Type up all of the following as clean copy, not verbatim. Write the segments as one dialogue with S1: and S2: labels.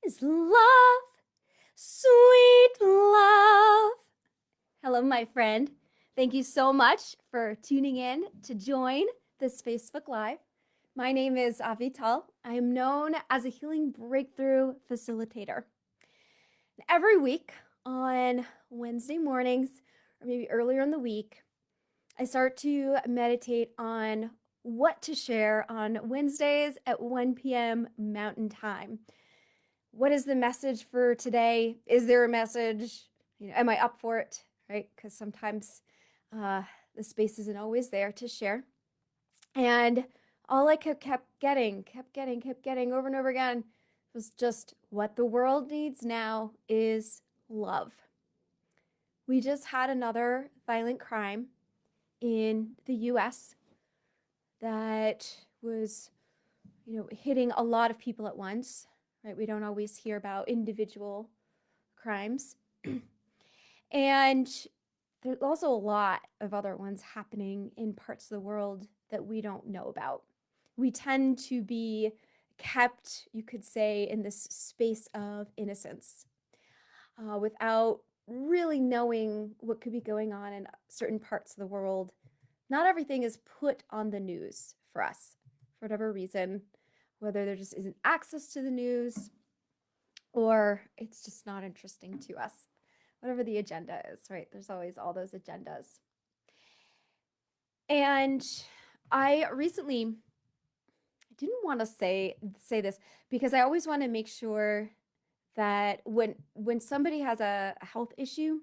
S1: is love, sweet love. Hello, my friend. Thank you so much for tuning in to join this Facebook Live. My name is Avital. I am known as a healing breakthrough facilitator. Every week on Wednesday mornings, or maybe earlier in the week, I start to meditate on what to share on Wednesdays at 1 p.m. Mountain Time. What is the message for today? Is there a message? Am I up for it? Right? Because sometimes the space isn't always there to share. And all I kept getting over and over again was just what the world needs now is love. We just had another violent crime in the US that was, hitting a lot of people at once, right? We don't always hear about individual crimes. And there's also a lot of other ones happening in parts of the world that we don't know about. We tend to be kept, you could say, in this space of innocence without really knowing what could be going on in certain parts of the world. Not everything is put on the news for us, for whatever reason, whether there just isn't access to the news or it's just not interesting to us. Whatever the agenda is, right? There's always all those agendas. And I recently didn't want to say this because I always want to make sure that when somebody has a health issue,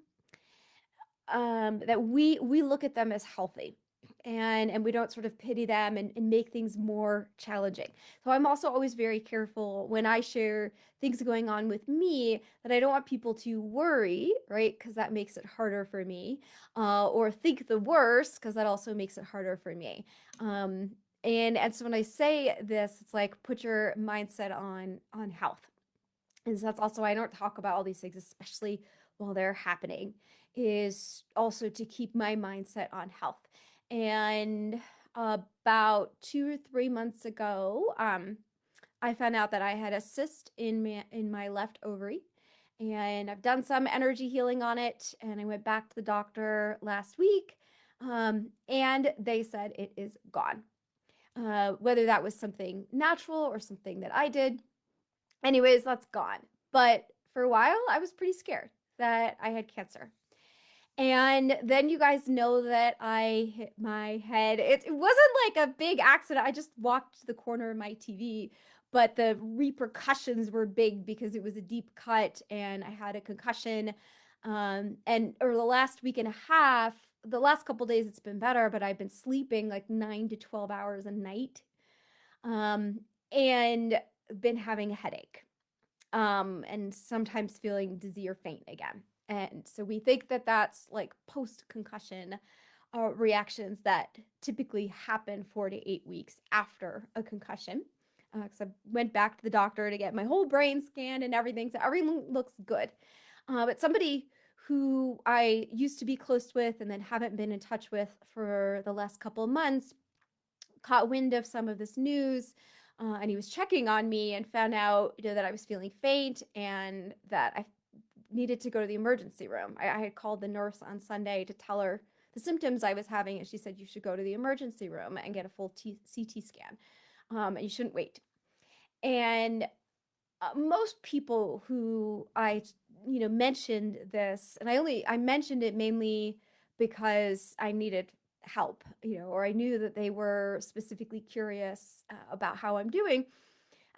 S1: that we look at them as healthy. And we don't sort of pity them and make things more challenging. So I'm also always very careful when I share things going on with me that I don't want people to worry, right? Because that makes it harder for me, or think the worst because that also makes it harder for me. And so when I say this, it's like put your mindset on health. And so that's also why I don't talk about all these things, especially while they're happening, is also to keep my mindset on health. And about 2 or 3 months ago, I found out that I had a cyst in my left ovary, and I've done some energy healing on it. And I went back to the doctor last week, and they said it is gone. Whether that was something natural or something that I did, anyways, that's gone. But for a while, I was pretty scared that I had cancer. And then you guys know that I hit my head. It wasn't like a big accident. I just walked to the corner of my TV, but the repercussions were big because it was a deep cut and I had a concussion. And over the last week and a half, the last couple days, it's been better, but I've been sleeping like 9 to 12 hours a night, and been having a headache, and sometimes feeling dizzy or faint again. And so we think that that's like post-concussion reactions that typically happen 4 to 8 weeks after a concussion. Because I went back to the doctor to get my whole brain scanned and everything, so everything looks good. But somebody who I used to be close with and then haven't been in touch with for the last couple of months caught wind of some of this news, and he was checking on me and found out that I was feeling faint and that I needed to go to the emergency room. I had called the nurse on Sunday to tell her the symptoms I was having, and she said you should go to the emergency room and get a full CT scan, and you shouldn't wait. And most people who I mentioned this, and I mentioned it mainly because I needed help, or I knew that they were specifically curious about how I'm doing.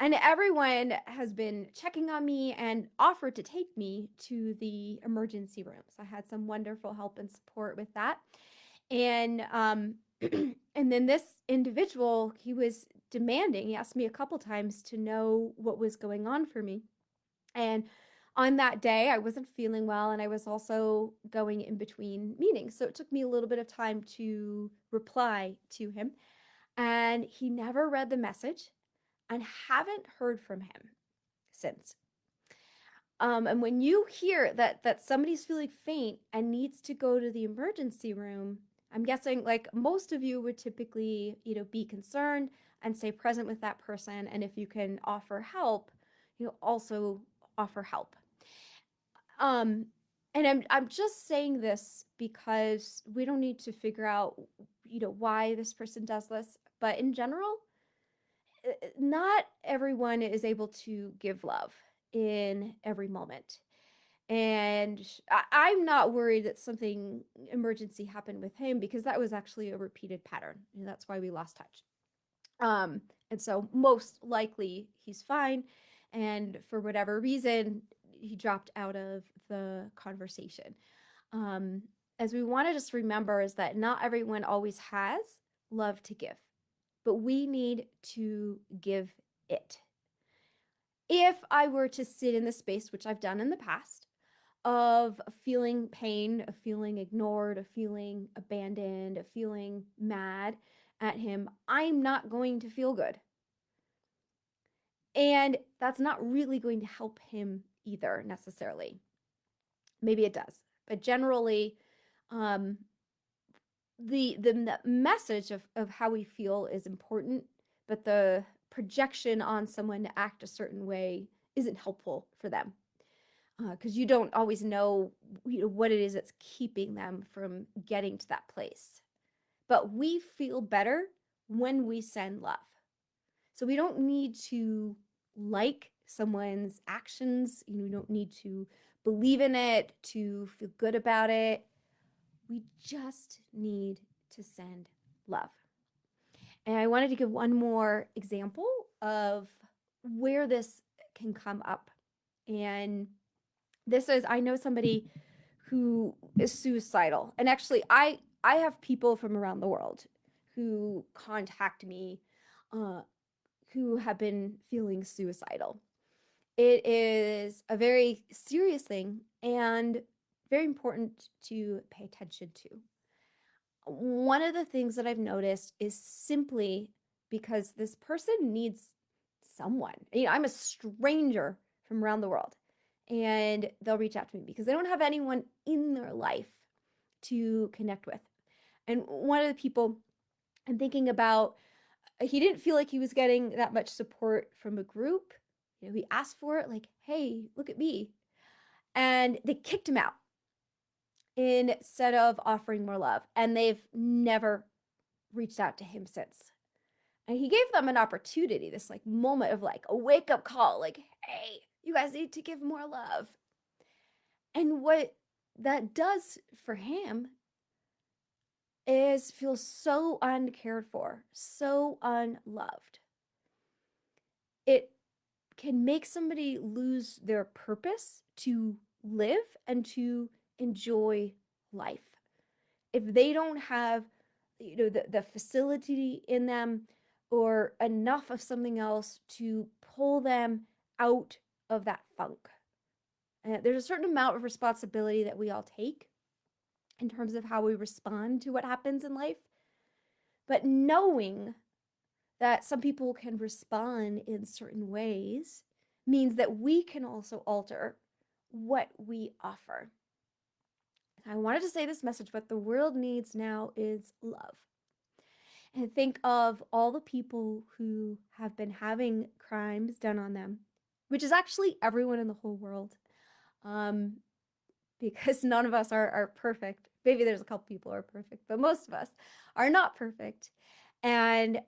S1: And everyone has been checking on me and offered to take me to the emergency room. So I had some wonderful help and support with that. And and then this individual, he was demanding, he asked me a couple times to know what was going on for me. And on that day, I wasn't feeling well, and I was also going in between meetings. So it took me a little bit of time to reply to him. And he never read the message and haven't heard from him since. And when you hear that somebody's feeling faint and needs to go to the emergency room, I'm guessing like most of you would typically, be concerned and stay present with that person. And if you can offer help, also offer help. Um, and I'm just saying this because we don't need to figure out, why this person does this. But in general, not everyone is able to give love in every moment. And I'm not worried that something emergency happened with him, because that was actually a repeated pattern. And that's why we lost touch. And so most likely he's fine. And for whatever reason, he dropped out of the conversation. Um, as we want to just remember is that not everyone always has love to give, but we need to give it. If I were to sit in the space, which I've done in the past, of feeling pain, of feeling ignored, of feeling abandoned, of feeling mad at him, I'm not going to feel good. And that's not really going to help him either, necessarily. Maybe it does, but generally, um, the message of how we feel is important, but the projection on someone to act a certain way isn't helpful for them, because you don't always know, what it is that's keeping them from getting to that place. But we feel better when we send love. So we don't need to like someone's actions. We don't need to believe in it to feel good about it. We just need to send love. And I wanted to give one more example of where this can come up. And this is, I know somebody who is suicidal. And actually, I have people from around the world who contact me, who have been feeling suicidal. It is a very serious thing and very important to pay attention to. One of the things that I've noticed is simply because this person needs someone. I'm a stranger from around the world, and they'll reach out to me because they don't have anyone in their life to connect with. And one of the people I'm thinking about, he didn't feel like he was getting that much support from a group. He asked for it, like, hey, look at me. And they kicked him out instead of offering more love. And they've never reached out to him since. And he gave them an opportunity, this like moment of like a wake up call, like, hey, you guys need to give more love. And what that does for him is feel so uncared for, so unloved. It can make somebody lose their purpose to live and to enjoy life. If they don't have, the facility in them or enough of something else to pull them out of that funk. And there's a certain amount of responsibility that we all take in terms of how we respond to what happens in life. But knowing that some people can respond in certain ways means that we can also alter what we offer. I wanted to say this message, what the world needs now is love. And think of all the people who have been having crimes done on them, which is actually everyone in the whole world, because none of us are perfect. Maybe there's a couple people who are perfect, but most of us are not perfect. And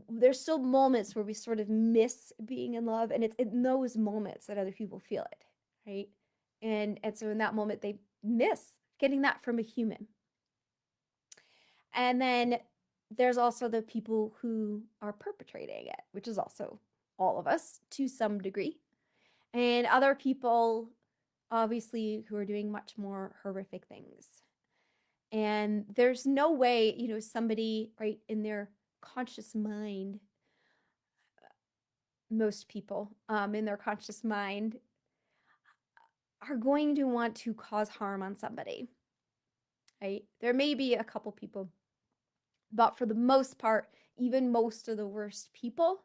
S1: there's still moments where we sort of miss being in love, and it's in those moments that other people feel it, right? And so in that moment, they miss getting that from a human. And then there's also the people who are perpetrating it, which is also all of us to some degree. And other people, obviously, who are doing much more horrific things. And there's no way, somebody, right, in their conscious mind, most people in their conscious mind are going to want to cause harm on somebody, right? There may be a couple people, but for the most part, even most of the worst people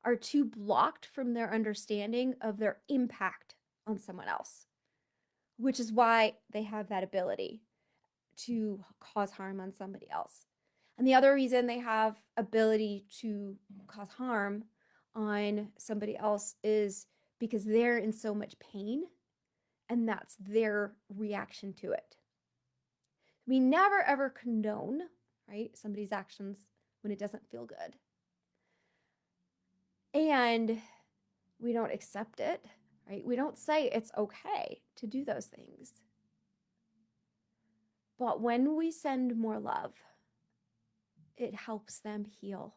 S1: are too blocked from their understanding of their impact on someone else, which is why they have that ability to cause harm on somebody else. And the other reason they have ability to cause harm on somebody else is because they're in so much pain and that's their reaction to it. We never ever condone, right, somebody's actions when it doesn't feel good. And we don't accept it, right? We don't say it's okay to do those things. But when we send more love, it helps them heal.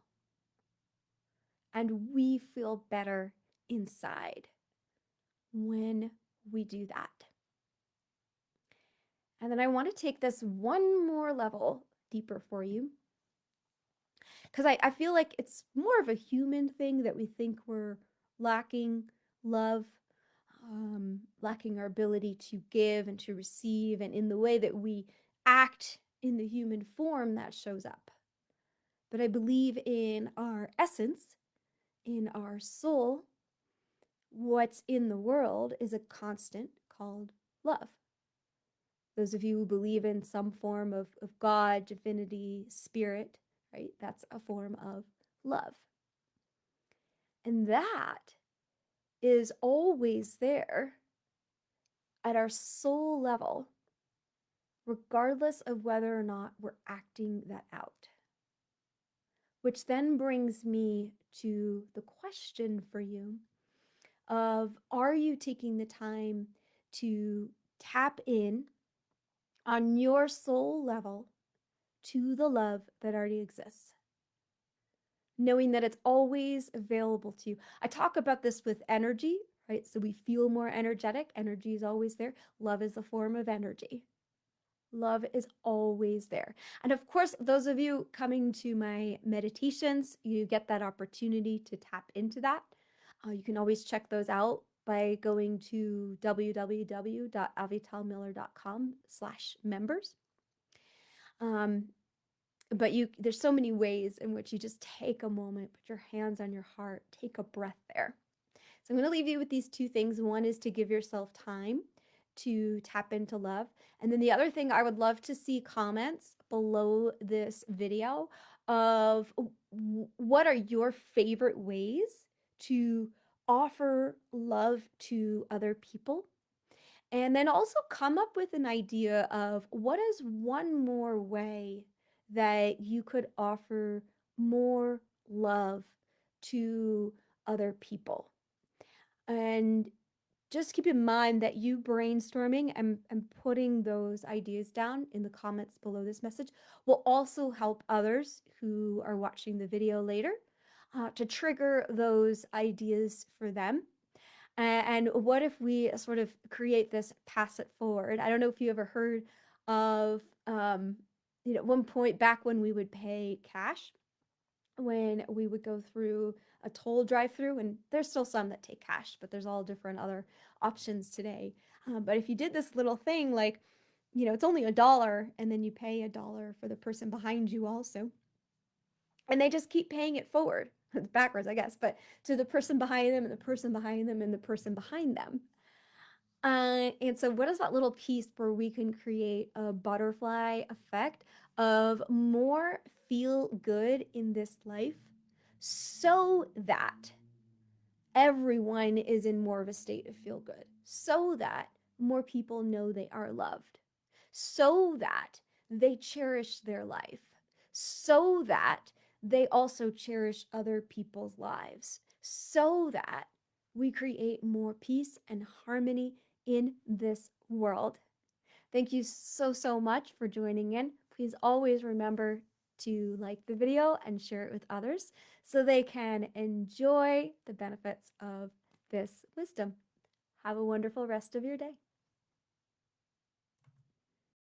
S1: And we feel better inside when we do that. And then I want to take this one more level deeper for you, because I feel like it's more of a human thing that we think we're lacking love, lacking our ability to give and to receive, and in the way that we act in the human form that shows up. But I believe in our essence, in our soul, what's in the world is a constant called love. Those of you who believe in some form of God, divinity, spirit, right? That's a form of love. And that is always there at our soul level, regardless of whether or not we're acting that out. Which then brings me to the question for you of, are you taking the time to tap in on your soul level to the love that already exists? Knowing that it's always available to you. I talk about this with energy, right? So we feel more energetic. Energy is always there. Love is a form of energy. Love is always there. And of course, those of you coming to my meditations, you get that opportunity to tap into that. You can always check those out by going to www.avitalmiller.com/members. But there's so many ways in which you just take a moment, put your hands on your heart, take a breath there. So I'm going to leave you with these two things. One is to give yourself time to tap into love. And then the other thing, I would love to see comments below this video of what are your favorite ways to offer love to other people. And then also come up with an idea of what is one more way that you could offer more love to other people. And just keep in mind that you brainstorming and putting those ideas down in the comments below this message will also help others who are watching the video later to trigger those ideas for them. And what if we sort of create this pass it forward? I don't know if you ever heard of, at one point back when we would pay cash, when we would go through a toll drive-through, and there's still some that take cash, but there's all different other options today. But if you did this little thing, like, it's only $1, and then you pay $1 for the person behind you also, and they just keep paying it forward. It's backwards, I guess, but to the person behind them and the person behind them and the person behind them. And so what is that little piece where we can create a butterfly effect of more feel good in this life so that everyone is in more of a state of feel good, so that more people know they are loved, so that they cherish their life, so that they also cherish other people's lives, so that we create more peace and harmony in this world. Thank you so, so much for joining in. Please always remember to like the video and share it with others so they can enjoy the benefits of this wisdom. Have a wonderful rest of your day.